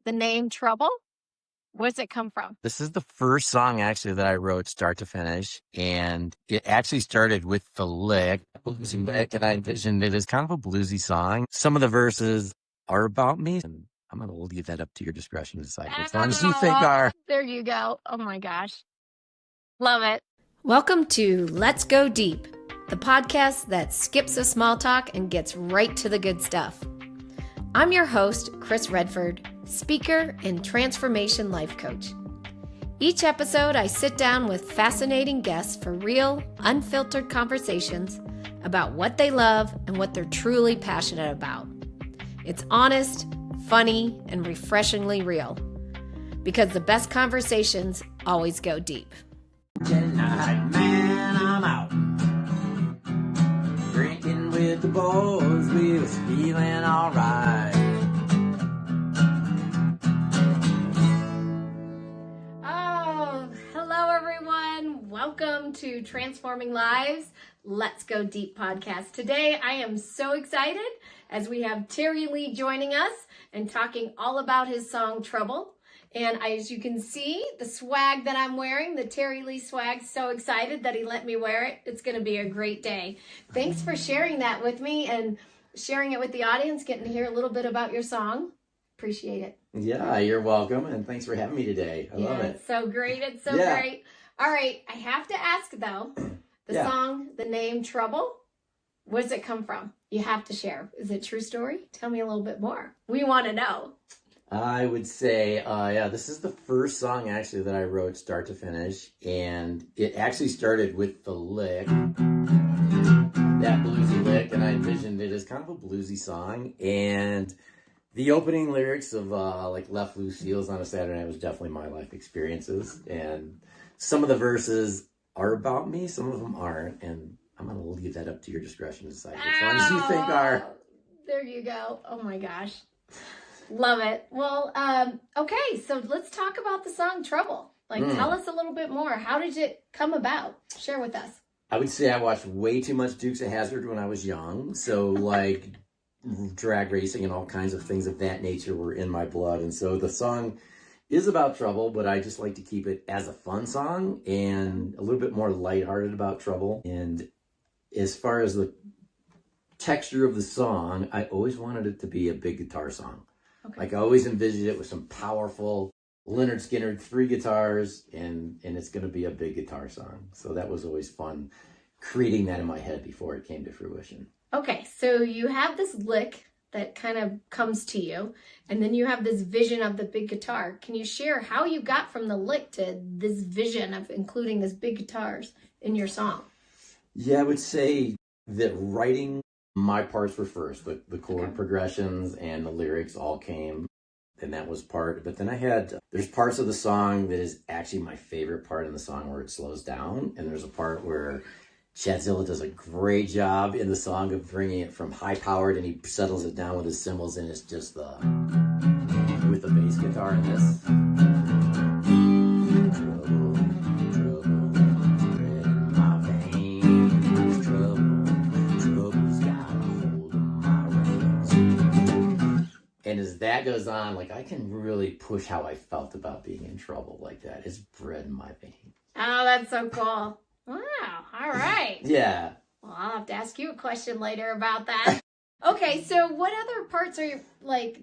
the name Trouble? Where does it come from? This is the first song actually that I wrote start to finish, and it actually started with the lick, bluesy lick, and I envisioned it as kind of a bluesy song. Some of the verses are about me, and I'm going to leave that up to your discretion to decide which ones you think are. There you go. Oh my gosh. Love it. Welcome to Let's Go Deep, the podcast that skips the small talk and gets right to the good stuff. I'm your host, Cris Redford, speaker and transformation life coach. Each episode, I sit down with fascinating guests for real, unfiltered conversations about what they love and what they're truly passionate about. It's honest, funny, and refreshingly real, because the best conversations always go deep. Tonight, man, I'm out drinking with the boys. We was feeling alright. Oh, hello everyone. Welcome to Transforming Lives, Let's Go Deep podcast. Today, I am so excited as we have Terry Lee joining us and talking all about his song Trouble. And as you can see, the swag that I'm wearing, the Terry Lee swag, so excited that he let me wear it. It's going to be a great day. Thanks for sharing that with me and sharing it with the audience, getting to hear a little bit about your song. Appreciate it. Yeah, you're welcome, and thanks for having me today. I love it. It's so great. It's so great. All right, I have to ask, though, the song, the name Trouble, where does it come from? You have to share. Is it a true story? Tell me a little bit more. We want to know. I would say, this is the first song actually that I wrote start to finish, and it actually started with the lick, that bluesy lick, and I envisioned it as kind of a bluesy song, and the opening lyrics of like Left Loose Heels on a Saturday Night was definitely my life experiences, and some of the verses are about me, some of them aren't, and I'm going to leave that up to your discretion to decide which ones you think are. There you go. Oh my gosh. Love it. Well, okay, so let's talk about the song Trouble. Tell us a little bit more. How did it come about? Share with us. I would say I watched way too much Dukes of Hazzard when I was young. So, drag racing and all kinds of things of that nature were in my blood. And so the song is about trouble, but I just like to keep it as a fun song and a little bit more lighthearted about trouble. And as far as the texture of the song, I always wanted it to be a big guitar song. Okay. I always envisioned it with some powerful Leonard Skinner 3 guitars, and it's going to be a big guitar song. So that was always fun, creating that in my head before it came to fruition. Okay, so you have this lick that kind of comes to you, and then you have this vision of the big guitar. Can you share how you got from the lick to this vision of including this big guitars in your song? Yeah, I would say that writing my parts were first. The chord progressions and the lyrics all came, and that was part. But then there's parts of the song that is actually my favorite part in the song where it slows down. And there's a part where Chadzilla does a great job in the song of bringing it from high powered, and he settles it down with his cymbals, and it's just with the bass guitar in this. And as that goes on, I can really push how I felt about being in trouble like that. It's bred in my vein. Oh, that's so cool. Wow. All right. Yeah. Well, I'll have to ask you a question later about that. Okay, so what other parts are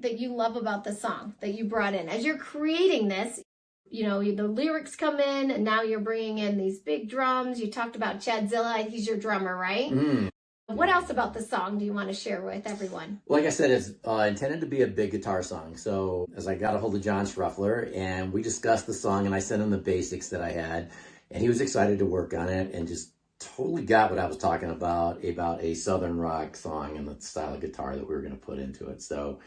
that you love about the song that you brought in? As you're creating this, the lyrics come in, and now you're bringing in these big drums. You talked about Chadzilla. He's your drummer, right? Mm. What else about the song do you want to share with everyone? Like I said, it's intended to be a big guitar song. So as I got a hold of John Schruffler, and we discussed the song, and I sent him the basics that I had, and he was excited to work on it and just totally got what I was talking about a Southern rock song and the style of guitar that we were going to put into it. So,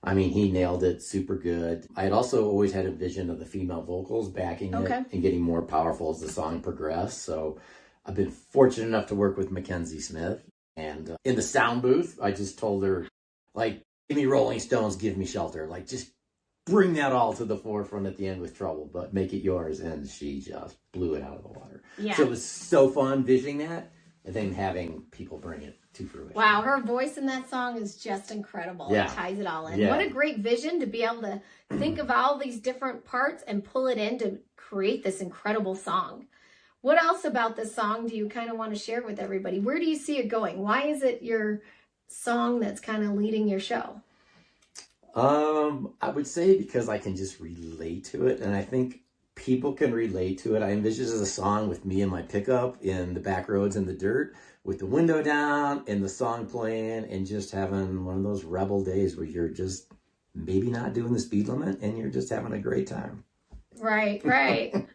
he nailed it super good. I had also always had a vision of the female vocals backing it and getting more powerful as the song progressed. So I've been fortunate enough to work with Mackenzie Smith. And in the sound booth, I just told her, give me Rolling Stones, give me Shelter. Just bring that all to the forefront at the end with Trouble, but make it yours. And she just blew it out of the water. Yeah. So it was so fun visioning that. and then having people bring it to fruition. Wow, her voice in that song is just incredible. Yeah. It ties it all in. Yeah. What a great vision to be able to think of all these different parts and pull it in to create this incredible song. What else about this song do you kind of want to share with everybody? Where do you see it going? Why is it your song that's kind of leading your show? I would say because I can just relate to it, and I think people can relate to it. I envision it as a song with me and my pickup in the back roads in the dirt, with the window down and the song playing, and just having one of those rebel days where you're just maybe not doing the speed limit and you're just having a great time. Right, right.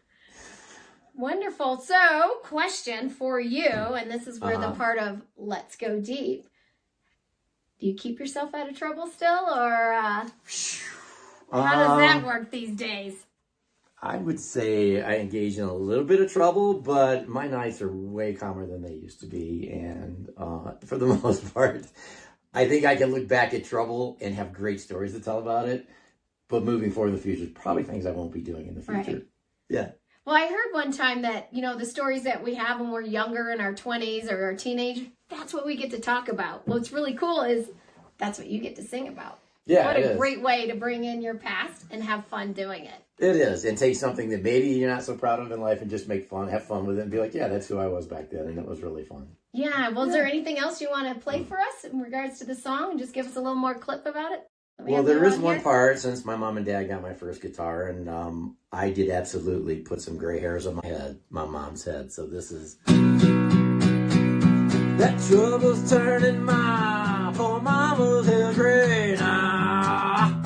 Wonderful. So, question for you, and this is where the part of Let's Go Deep. Do you keep yourself out of trouble still, or how does that work these days? I would say I engage in a little bit of trouble, but my nights are way calmer than they used to be. And for the most part, I think I can look back at trouble and have great stories to tell about it. But moving forward in the future, probably things I won't be doing in the future. Right. Yeah. Well, I heard one time that, the stories that we have when we're younger in our 20s or our teenage, that's what we get to talk about. What's really cool is that's what you get to sing about. Yeah, what a great way to bring in your past and have fun doing it. It is. And take something that maybe you're not so proud of in life and just have fun with it and be like, yeah, that's who I was back then. And it was really fun. Yeah. Well, is there anything else you want to play for us in regards to the song? And just give us a little more clip about it? Well, there is one part, since my mom and dad got my first guitar, and I did absolutely put some gray hairs on my mom's head. So this is... That trouble's turning my poor mama's hair gray now.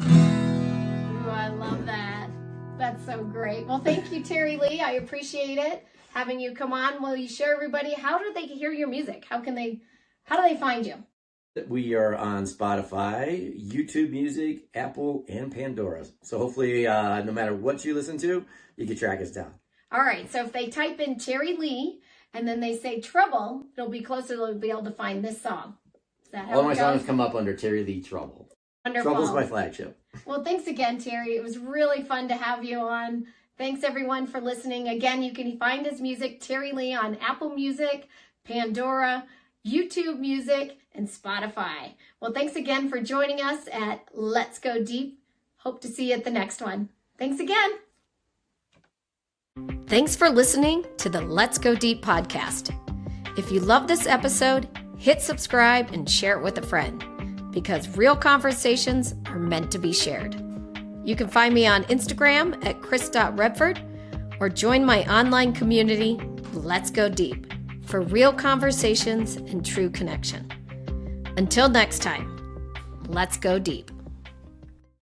Ooh, I love that. That's so great. Well, thank you, Terry Lee. I appreciate it. Having you come on. Will you share everybody, how do they hear your music? How do they find you? We are on Spotify, YouTube Music, Apple, and Pandora. So hopefully, no matter what you listen to, you can track us down. All right. So if they type in Terry Lee and then they say Trouble, it'll be closer. They'll be able to find this song. Is that how All it my goes? songs come up under Terry Lee Trouble. Wonderful. Trouble's my flagship. Well, thanks again, Terry. It was really fun to have you on. Thanks, everyone, for listening. Again, you can find his music, Terry Lee, on Apple Music, Pandora, YouTube Music, and Spotify. Well, thanks again for joining us at Let's Go Deep. Hope to see you at the next one. Thanks again. Thanks for listening to the Let's Go Deep podcast. If you love this episode, hit subscribe and share it with a friend, because real conversations are meant to be shared. You can find me on Instagram at cris.redford or join my online community, Let's Go Deep, for real conversations and true connection. Until next time, let's go deep.